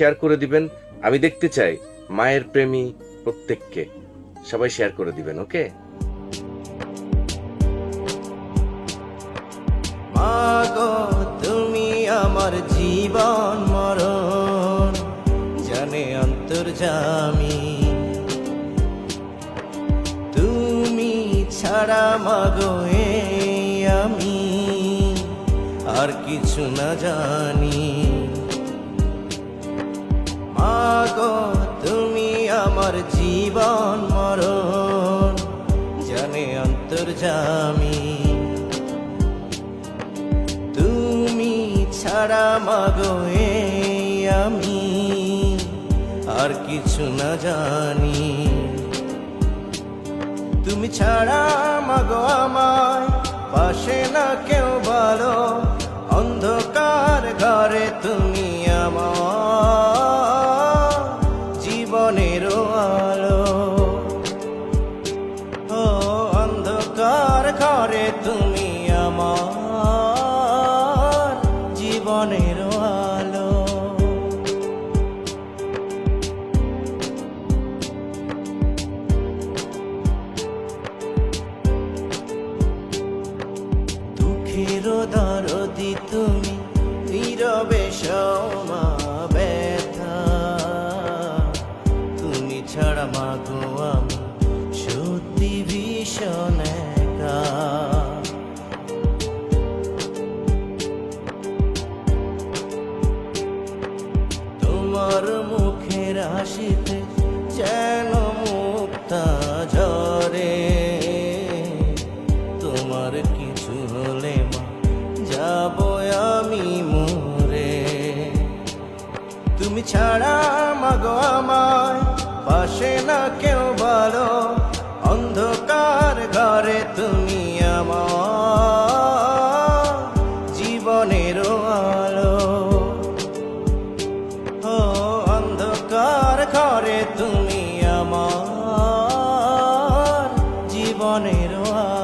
Share করে দিবেন। আমি দেখতে চাই মায়ের প্রেমী প্রত্যেককে। সবাই শেয়ার করে দিবেন, ওকে? মাগো তুমি আমার জীবন মরণ, জানে অন্তর্যামী। তুমি ছাড়া মাগো আমি আর কিছু না জানি। মাগো তুমি আমার জীবন মরণ, জানে অন্তর্যামী। তুমি ছাড়া মাগো আমি আর কিছু না জানি। তুমি ছাড়া মাগো আমায় পাশে না কেউ ভালো, অন্ধকার ঘরে তুমি আমার জীবনের আলো। ও অন্ধকার ঘরে তুমি আমার জীবনের আলো। দুঃখের দরদি তুমি, নীরবে সওমা ব্যথা। তুমি ছাড়া মাগো আমি সত্যি ভীষণ একা। তোমার মুখের হাসিতে যেন মুক্তা ঝরে। তোমার কিছু হলে মা যাব আমি মরে। তুমি ছাড়া মাগো আমায় পাশে না কেউ ভালো, অন্ধকার ঘরে তুমি আমার জীবনের আলো। ও অন্ধকার ঘরে তুমি আমার জীবনের আলো।